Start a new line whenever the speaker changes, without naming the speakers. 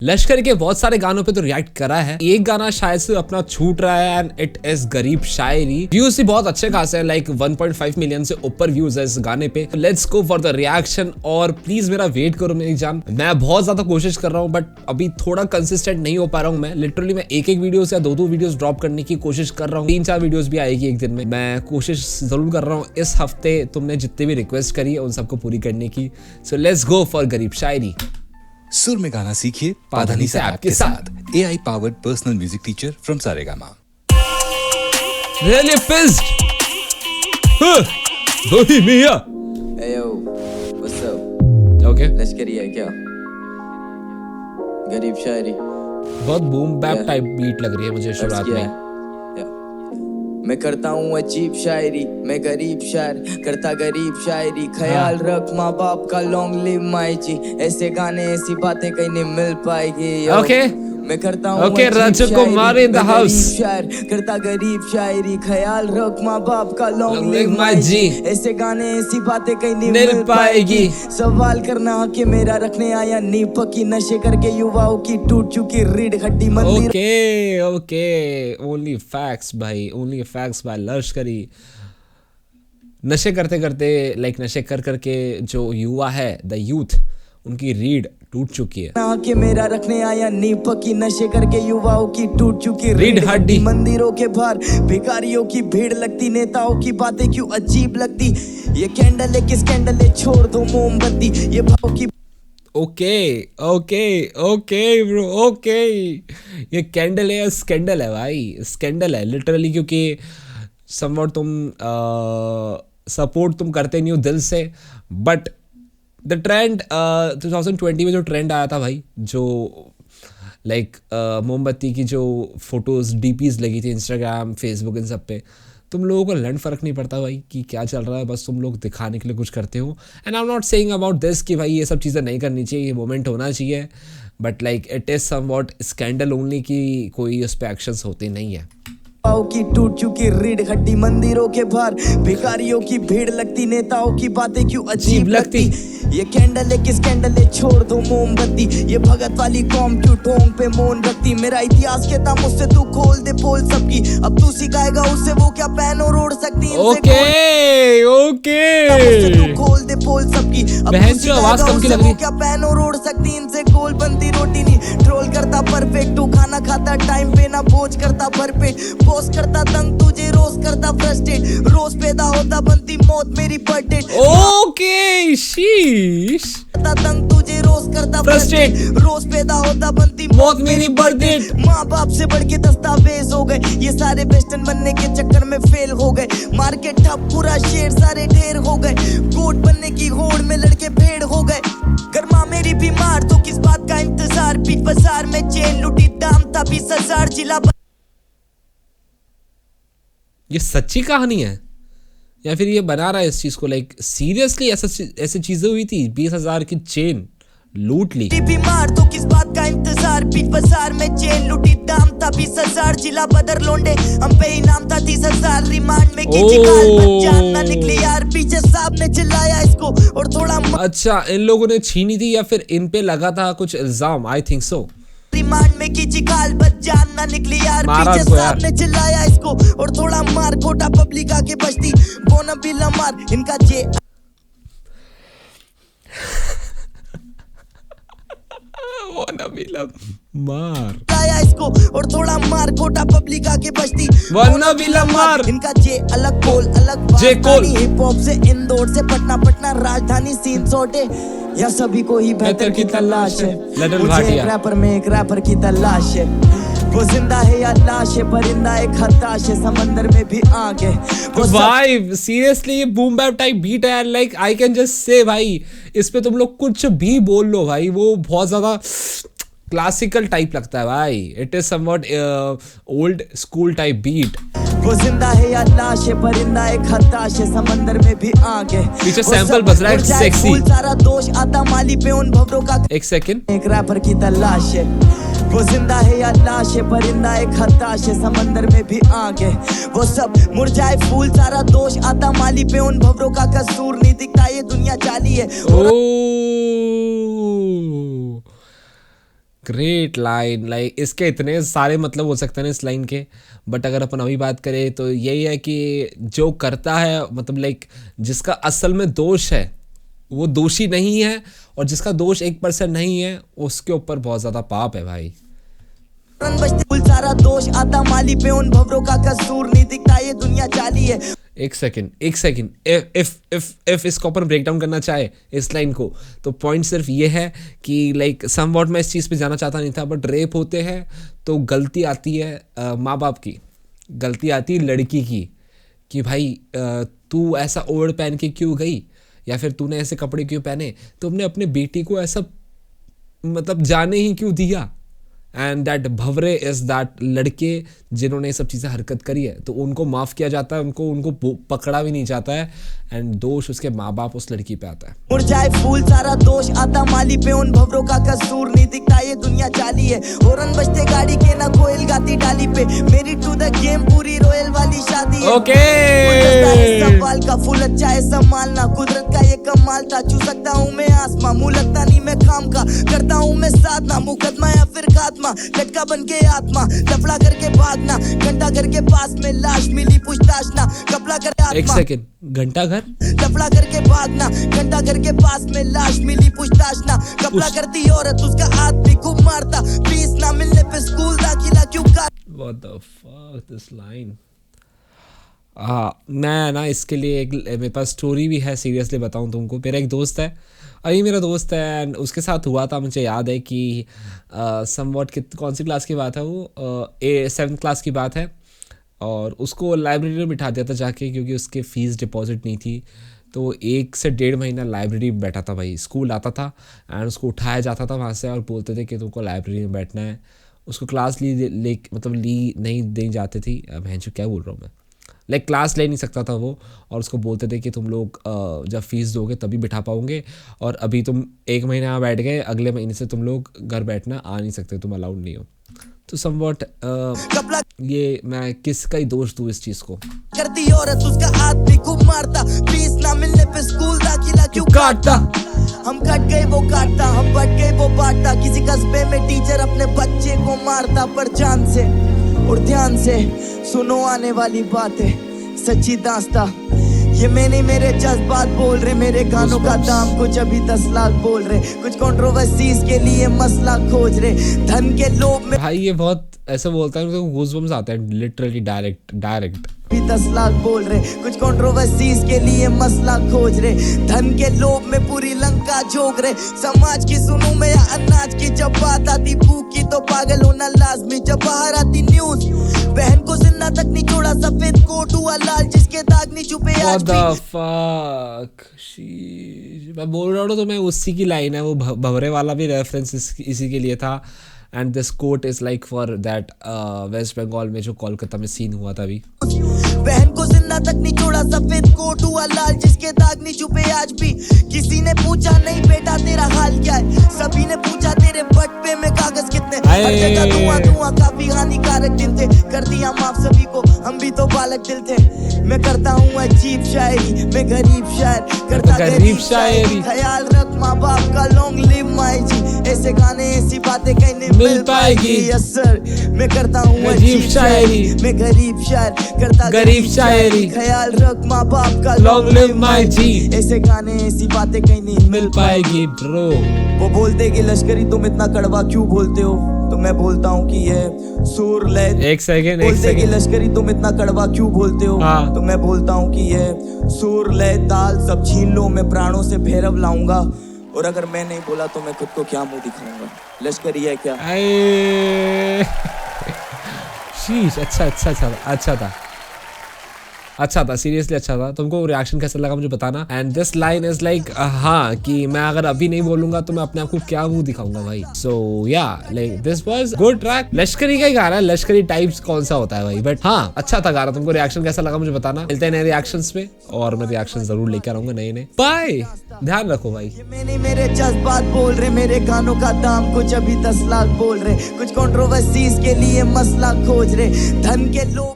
लश्कर के बहुत सारे गानों पे तो रिएक्ट करा है। एक गाना शायद से अपना छूट रहा है एंड इट इज गरीब शायरी। व्यूज भी बहुत अच्छे खासे हैं, लाइक 1.5 मिलियन से ऊपर व्यूज है इस गाने पे। Let's go for the reaction और प्लीज मेरा वेट करो मेरी जान। मैं बहुत ज्यादा कोशिश कर रहा हूँ बट अभी थोड़ा कंसिस्टेंट नहीं हो पा रहा हूँ। मैं लिटरली मैं एक वीडियोस या दो वीडियोस ड्रॉप करने की कोशिश कर रहा हूँ। 3-4 वीडियोस भी आएगी एक दिन में। मैं कोशिश जरूर कर रहा हूँ इस हफ्ते तुमने जितने भी रिक्वेस्ट करी है उन सबको पूरी करने की। सो लेट्स गो फॉर गरीब शायरी।
सुर में गाना सीखिए पाधानीसा ऐप के साथ। AI powered personal music teacher from Saregama.
Really pissed. Bohemia.
Hey yo, what's up?
Okay.
लश्करी है क्या? गरीब शायरी
बहुत बूम बैप टाइप बीट लग रही है मुझे शुरुआत में।
मैं करता हूँ अजीब शायरी, मैं गरीब शायर करता गरीब शायरी। ख्याल रख माँ बाप का, लॉन्ग लिव माई जी। ऐसे गाने ऐसी बातें कहीं नहीं मिल पाएगी।
ओके
मैं करता हूँ
okay Rajkumar in the house.
शायर करता गरीब शायरी। ख्याल रख माँ बाप का, लॉन्ग लिव
माई जी।
ऐसे गाने ऐसी बातें कहीं नहीं
मिल पाएगी।
सवाल करना कि मेरा रखने आया नींव पक्की। नशे करके युवाओं की टूट चुकी रीढ़ हड्डी मंदिर।
ओके ओके ओनली फैक्ट्स भाई, ओनली फैक्ट्स भाई। लश्करी नशे करते करते लाइक नशे कर करके जो युवा है द यूथ उनकी रीढ़ टूट चुकी है।
कि मेरा रखने आया नींव पक्की। नशे करके युवाओं की टूट चुकी
रीढ़ हड्डी।
मंदिरों के बाहर भिखारियों की भीड़ लगती। नेताओं की बातें क्यों अजीब लगती। ये कैंडल है किस कैंडल है, छोड़ दो मोमबत्ती। ये भाव की
okay okay okay bro okay. ये कैंडल है, स्कैंडल है भाई, स्कैंडल है लिटरली। क्योंकि समवॉट तुम सपोर्ट तुम करते नहीं हो दिल से। बट द ट्रेंड 2020 में जो ट्रेंड आया था भाई, जो लाइक मोमबत्ती की जो फोटोज डीपीज लगी थी इंस्टाग्राम फेसबुक इन सब पे, तुम लोगों को लंड फर्क नहीं पड़ता भाई कि क्या चल रहा है। बस तुम लोग दिखाने के लिए कुछ करते हो। And I am not saying about this कि भाई ये सब चीज़ें नहीं करनी चाहिए, ये मोमेंट होना चाहिए। But like it is somewhat scandal only कि कोई उस पर एक्शंस होते नहीं है।
की टूट चुकी रीढ़ हड्डी। मंदिरों के बाहर भिखारियों की भीड़ लगती। नेताओं की बातें क्यों अजीब लगती। ये कैंडल है किस कैंडल है, छोड़ दो मोमबत्ती। ये भगत वाली कौम क्यों ठोंग पे मौन रखती। मेरा इतिहास कहता मुझसे तू खोल दे पोल सबकी। अब तू सिखाएगा उससे वो क्या पैन और ओढ़ सकती।
ओके ओके
तू खोल दे पोल सबकी।
बहन की आवाज कम की लग रही।
क्या पैन और ओढ़ सकती। इनसे गोल बनती रोटी नहीं। ट्रोल करता परफेक्ट तू, खाना खाता टाइम पे ना बोझ करता भरपेट। पोस्ट करता तंग तुझे रोज करता फ्रस्ट्रेट। रोज पैदा होता बनती मौत मेरी बर्थडे।
ओके शीश
तंग तुझे रोज करता
फ्रस्ट्रेट।
रोज पैदा होता बनती
मौत मेरी बर्थडे।
माँ बाप से बढ़ के दस्तावेज हो गए। ये सारे वेस्टर्न बनने के चक्कर में फेल हो गए। मार्केट ठप पूरा शेर सारे ढेर हो गए। गोट बनने की होड़ में लड़के भेड़ हो गए। गर्मा मेरी बीमार तो किस बात का इंतजार। बीच बाजार में चेन लुटी दाम था 20,000 जिला।
ये सच्ची कहानी है या फिर ये बना रहा है इस चीज को? लाइक सीरियसली ऐसी चीजें हुई थी? 20,000 की चेन लूट ली।
बीमार तो किस बात का इंतजार। बीच बाजार में चेन लुटी दाम था 20,000 जिला बदर लोंडे। हम पे इनाम था 30,000। रिमांड में की जान ना निकली यार। पीछे साहब ने चिल्लाया इसको और थोड़ा।
अच्छा इन लोगों ने छीनी थी या फिर इन पे लगा था कुछ इल्जाम? I think so.
रिमांड में की चिकाल बच जान ना निकली यार। पीछे साहब ने चिल्लाया इसको और थोड़ा मार। खोटा पब्लिक आके बचती बोना बिला मार इनका जे।
बोना बिला मार
लाया इसको और थोड़ा मार। खोटा पब्लिक आके बचती
बोना बिला मार।
इनका जे अलग बोल अलग
जे कोल।
हिप हॉप से इंदौर से पटना, पटना राजधानी सीन सोटे। या सभी को ही बेहतर की तलाश है। मुझे एक रैपर में एक रैपर की तलाश है। वो जिंदा है या लाश है, परिंदा एक हताश है। समंदर में भी आग है।
भाई सीरियसली ये बूम बैप टाइप बीट है। Like I can just say भाई इस पे तुम लोग कुछ भी बोल लो भाई, वो बहुत ज्यादा क्लासिकल टाइप लगता है भाई। It is somewhat old school type beat.
वो जिंदा है या लाश है, परिंदा एक हताश है। समंदर में भी आग है।
पीछे सैंपल बज रहा है सेक्सी।
सारा दोष आता माली पे उन भवरों का।
एक सेकंड।
एक रैपर की तलाश है। वो जिंदा है या लाश है, परिंदा एक हताश है। समंदर में भी आग है। वो सब मुरझाए फूल सारा दोष आता माली पे उन भवरों का। कसूर नहीं दिखता ये दुनिया जाली है।
ग्रेट लाइन, लाइक इसके इतने सारे मतलब हो सकते हैं ना इस लाइन के, बट अगर अपन अभी बात करें तो यही है कि जो करता है मतलब लाइक जिसका असल में दोष है वो दोषी नहीं है, और जिसका दोष 1% नहीं है उसके ऊपर बहुत ज़्यादा पाप है भाई।
फुल सारा दोष आता माली पे, उन भवरों का कसूर नहीं दिखता, ये दुनिया जाली है।
एक सेकंड इफ इसको अपन ब्रेक डाउन करना चाहे इस लाइन को, तो पॉइंट सिर्फ ये है कि लाइक समवॉट मैं इस चीज़ पे जाना चाहता नहीं था, बट रेप होते हैं तो गलती आती है माँ बाप की, गलती आती है लड़की की कि भाई तू ऐसा ओढ़ पहन के क्यों गई, या फिर तूने ऐसे कपड़े क्यों पहने, तुमने अपने बेटी को ऐसा मतलब जाने ही क्यों दिया। And that Bhaware is that लड़के जिन्होंने ये सब चीज़ें हरकत करी है, तो उनको माफ़ किया जाता है, उनको पकड़ा भी नहीं जाता है, एंड दोष उसके माँ बाप उस लड़की पे आता है।
मुरझाए फूल सारा दोष आता माली पे, उन भवरों का कसूर नहीं दिखता, ये दुनिया जाली है। हॉर्न बजते गाड़ी के ना कोयल गाती डाली पे, मेरी टू द गेम पूरी रॉयल वाली शादी है।
ओके
सवाल का फूल अच्छा है संभालना, कुदरत का ये कमाल था, छू सकता हूँ मैं आसमां, मुँह लगता नहीं मैं काम का, करता हूँ मैं साधना, मुकदमा या फिर खात्मा, लटका बन के आत्मा, लफड़ा करके भागना, घंटा घर के पास में लाश मिली पूछताछ ना, कपड़ा करके आत्मा।
एक सेकंड, घंटा घर
लफड़ा करके भागना, घंटा घर के पास में लाश मिली पूछताछ ना, कपड़ा करती औरत उसका आदमी खूब मारता, फीस ना मिलने पे स्कूल दाखिला क्यों काट।
What the fuck this line? मैं ना इसके लिए एक मेरे पास स्टोरी भी है, सीरियसली बताऊं तुमको। मेरा एक दोस्त है, अभी मेरा दोस्त है, एंड उसके साथ हुआ था, मुझे याद है कि समवॉट कौन सी क्लास की बात है वो, 7th क्लास की बात है, और उसको लाइब्रेरी में बिठा दिया था जाके, क्योंकि उसके फ़ीस डिपॉजिट नहीं थी, तो 1 से 1.5 महीना लाइब्रेरी में बैठा था भाई। स्कूल आता था एंड उसको उठाया जाता था वहाँ से और बोलते थे कि तुमको लाइब्रेरी में बैठना है। उसको क्लास ली नहीं दी जाती थी, मैं क्या बोल रहा हूँ मैं, लाइक क्लास ले नहीं सकता था वो, और उसको बोलते थे कि तुम लोग जब फीस दोगे तभी बिठा पाओगे, और अभी तुम 1 महीना यहाँ बैठ गए, अगले महीने से तुम लोग घर बैठना आ नहीं सकते, तुम अलाउड नहीं हो। तो समवॉट ये मैं किसका ही दोष दूँ इस चीज़ को।
करती औरत उसका आदमी खूब मारता, फीस ना मिलने पे स्कूल दाखिला क्यों काटता, हम कट गए वो काटता, हम बट गए वो बांटता, किसी कस्बे में टीचर अपने बच्चे को मारता, पर जान से और ध्यान से सुनो आने वाली बातें, सच्ची दास्ता, ये मैंने मेरे जज्बात बोल रहे, मेरे गानों का दाम कुछ अभी 10 लाख बोल रहे, कुछ कंट्रोवर्सीज के लिए मसला खोज रहे, धन के लोभ में
भाई ये बहुत ऐसे बोलता है, गूज़बम्स आते हैं लिटरली डायरेक्ट
भी 10 लाख बोल रहे, कुछ कंट्रोवर्सीज के लिए मसला खोज रहे, धन के लोभ में पूरी लंका जोग रहे, समाज की सुनूं मैं या अनाज की, जब बात आती भूख की तो पागल होना लाजमी, जब बाहर आती न्यूज बहन को जिंदा तक नहीं छोड़ा, सफेद कोट हुआ लाल जिसके दाग नहीं छुपे आज भी।
What the fuck? मैं बोल रहा हूँ तो मैं उसी की लाइन है वो, भवरे वाला भी रेफरेंस इसी के लिए था, and this quote is like for that West Bengal में जो कोलकाता में सीन हुआ था अभी।
बहन को जिंदा तक नहीं छोड़ा, सफेद कोट हुआ लाल जिसके दाग नहीं छुपे आज भी, किसी ने पूछा नहीं बेटा तेरा हाल क्या है, सभी ने पूछा तेरे बट पे में कागज कितने, हर जगह धुआं काफी हानिकारक दिन थे, कर दिया माफ सभी को, हम भी तो बालक दिल थे, मैं करता हूँ अजीब शायरी, मैं गरीब शायर करता गरीब शायरी, ख्याल रख माँ बाप का, लॉन्ग लिव माई जी, ऐसे गाने ऐसी बातें कहने मिल पाएगी। यस सर, मैं करता हूँ अजीब शायरी, मैं गरीब शायर करता गरीब शायरी, ख्याल रख माँ बाप का,
लॉन्ग लिव माई जी,
ऐसे गाने ऐसी बातें कहीं नहीं
मिल पाएगी ब्रो।
वो बोलते कि लश्करी तुम इतना कड़वा क्यों बोलते हो, तो मैं बोलता हूँ कि ये सुर लय।
एक सेकंड
बोलते कि लश्करी तुम इतना कड़वा क्यों बोलते हो, तो मैं बोलता हूँ कि ये सुर लय ताल सब छीन लो, मैं प्राणों से भैरव लाऊंगा, और अगर मैं नहीं बोला तो मैं खुद को क्या मुंह दिखाऊंगा, लश्करी है क्या।
शीश, अच्छा था सीरियसली अच्छा था। तुमको रिएक्शन कैसा लगा मुझे बताना। And this line is like हाँ कि मैं अगर अभी नहीं बोलूंगा तो मैं अपने आप को क्या मुंह दिखाऊंगा भाई। सो या like this was good track. लश्करी का ही गाना है, लश्करी टाइप्स कौन सा होता है भाई, बट हाँ अच्छा था गाना। तुमको रिएक्शन कैसा लगा मुझे बताना। मिलते हैं नए रिएक्शंस पे और मैं रिएक्शन जरूर लेकर आऊंगा नए। बाय, ध्यान रखो भाई।
मैंने मेरे जज्बात बोल रहे, मेरे गानों का दाम कुछ अभी 10 लाख बोल रहे, कुछ कंट्रोवर्सीज के लिए मसला खोज रहे, धन के लोभ